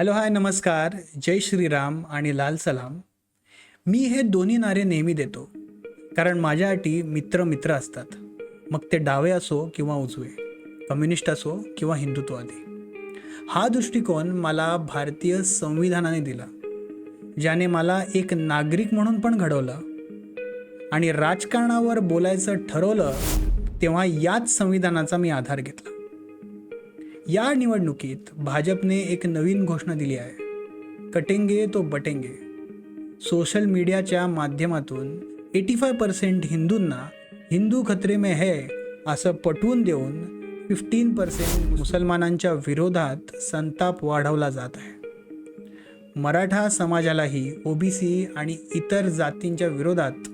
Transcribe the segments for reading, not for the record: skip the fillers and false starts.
Hello, हाय, नमस्कार. जय श्रीराम आणि लाल सलाम. मी हे दोन्ही नारे नेहमी देतो, कारण माझ्या अटी मित्र मित्र असतात. मग ते डावे असो किंवा उजवे, कम्युनिस्ट असो किंवा हिंदुत्ववादी. हा दृष्टिकोन मला भारतीय संविधानाने दिला, ज्याने मला एक नागरिक म्हणून पण घडवलं. आणि राजकारणावर बोलायचं ठरवलं तेव्हा याच संविधानाचा मी आधार घेतला. या निवडणुकीत भाजपने एक नवीन घोषणा दिली आहे, कटेंगे तो बटेंगे. सोशल मीडियाच्या माध्यमातून 85% हिंदूंना हिंदू खतरे में है असं पटवून देऊन 15% मुसलमानांच्या विरोधात संताप वाढवला जात आहे. मराठा समाजालाही ओबीसी आणि इतर जातींच्या विरोधात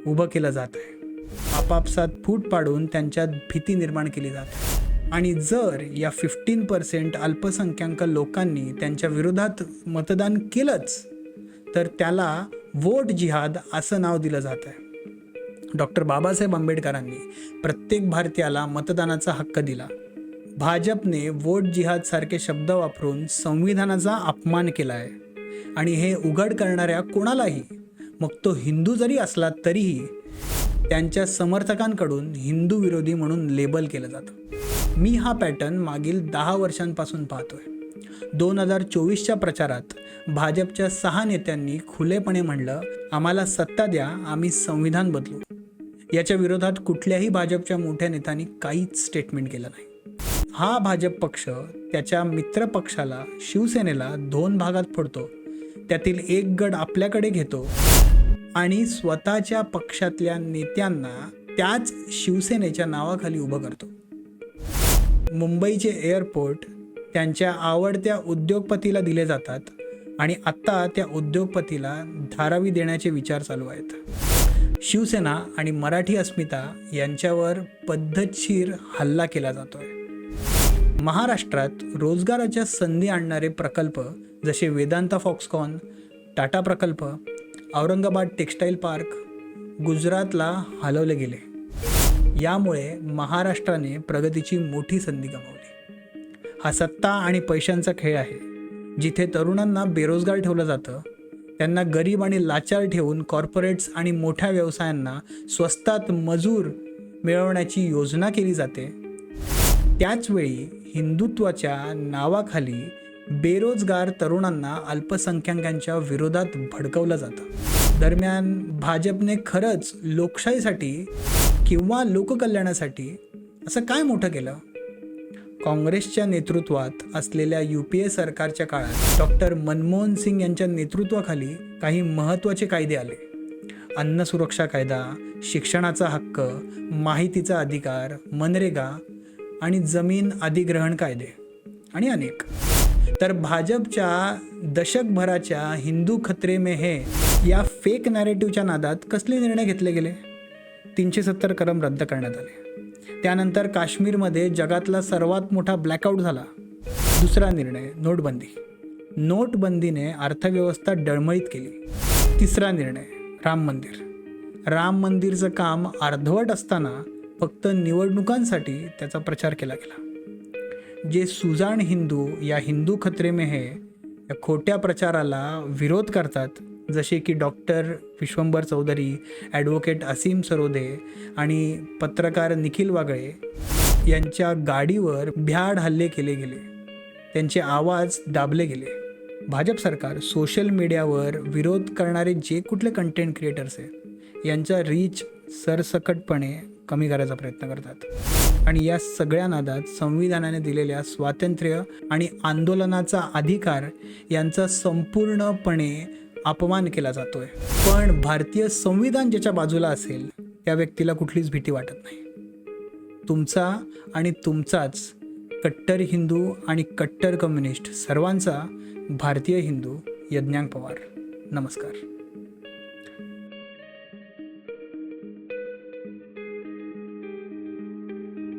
उभं केलं जात आहे. आपापसात फूट पाडून त्यांच्यात भीती निर्माण केली जाते. आणि जर या 15% अल्पसंख्याक लोकांनी त्यांच्या विरोधात मतदान केलंच तर त्याला वोट जिहाद असं नाव दिलं जात आहे. डॉक्टर बाबासाहेब आंबेडकरांनी प्रत्येक भारतीयाला मतदानाचा हक्क दिला. भाजपने वोट जिहाद सारखे शब्द वापरून संविधानाचा अपमान केला आहे. आणि हे उघड करणाऱ्या कोणालाही, मग तो हिंदू जरी असला तरीही, त्यांच्या समर्थकांकडून हिंदू विरोधी म्हणून लेबल केलं जातं. मी हा पॅटर्न मागील 10 वर्षांपासून पाहतोय. 2024च्या प्रचारात भाजपच्या 6 नेत्यांनी खुलेपणे म्हणलं, आम्हाला सत्ता द्या, आम्ही संविधान बदलू. याच्या विरोधात कुठल्याही भाजपच्या मोठ्या नेत्यांनी काहीच स्टेटमेंट केलं नाही. हा भाजप पक्ष त्याच्या मित्र पक्षाला, शिवसेनेला 2 भागात फोडतो. त्यातील एक गड आपल्याकडे घेतो आणि स्वतःच्या पक्षातल्या नेत्यांना त्याच शिवसेनेच्या नावाखाली उभं करतो. मुंबईचे एअरपोर्ट त्यांच्या आवडत्या उद्योगपतीला दिले जातात आणि आत्ता त्या उद्योगपतीला धारावी देण्याचे विचार चालू आहेत. शिवसेना आणि मराठी अस्मिता यांच्यावर पद्धतशीर हल्ला केला जातोय. महाराष्ट्रात रोजगाराच्या संधी आणणारे प्रकल्प जसे वेदांता फॉक्सकॉन, टाटा प्रकल्प, औरंगाबाद टेक्स्टाईल पार्क गुजरातला हलवले गेले. यामुळे महाराष्ट्राने प्रगतीची मोठी संधी गमावली. हा सत्ता आणि पैशांचा खेळ आहे, जिथे तरुणांना बेरोजगार ठेवलं जातं, त्यांना गरीब आणि लाचार ठेवून कॉर्पोरेट्स आणि मोठ्या व्यवसायांना स्वस्तात मजूर मिळवण्याची योजना केली जाते. त्याचवेळी हिंदुत्वाच्या नावाखाली बेरोजगार तरुणांना अल्पसंख्याकांच्या विरोधात भडकवलं जातं. दरम्यान भाजपने खरंच लोकशाहीसाठी किंवा लोककल्याणासाठी असं काय मोठं केलं? काँग्रेसच्या नेतृत्वात असलेल्या UPA सरकारच्या काळात डॉक्टर मनमोहन सिंग यांच्या नेतृत्वाखाली काही महत्त्वाचे कायदे आले. अन्न सुरक्षा कायदा, शिक्षणाचा हक्क, माहितीचा अधिकार, मनरेगा आणि जमीन अधिग्रहण कायदे आणि अनेक. तर भाजपच्या दशकभराच्या हिंदू खतरे में है या फेक नॅरेटिव्हच्या नादात कसले निर्णय घेतले गेले? 370 कलम रद्द करण्यात आले. त्यानंतर काश्मीरमध्ये जगातला सर्वात मोठा ब्लॅकआउट झाला. दुसरा निर्णय, नोटबंदी. नोटबंदीने अर्थव्यवस्था डळमळीत केली. तिसरा निर्णय, राम मंदिर. राम मंदिरचं काम अर्धवट असताना फक्त निवडणुकांसाठी त्याचा प्रचार केला गेला. जे सुजाण हिंदू या हिंदू खतरे में है या खोट्या प्रचाराला विरोध करतात, जसे की डॉक्टर विश्वंभर चौधरी, ॲडव्होकेट असीम सरोदे आणि पत्रकार निखिल वागळे यांच्या गाडीवर भ्याड हल्ले केले गेले, त्यांचे आवाज दाबले गेले. भाजप सरकार सोशल मीडियावर विरोध करणारे जे कुठले कंटेंट क्रिएटर्स आहेत यांचा रीच सरसकटपणे कमी करायचा प्रयत्न करतात. आणि या सगळ्या नादात संविधानाने दिलेल्या स्वातंत्र्य आणि आंदोलनाचा अधिकार यांचा संपूर्णपणे अपमान केला जातोय. पण भारतीय संविधान ज्याच्या बाजूला असेल त्या व्यक्तीला कुठलीच भीती वाटत नाही. तुमचा आणि तुमचाच कट्टर हिंदू आणि कट्टर कम्युनिस्ट सर्वांचा भारतीय हिंदू यज्ञांक पवार. नमस्कार.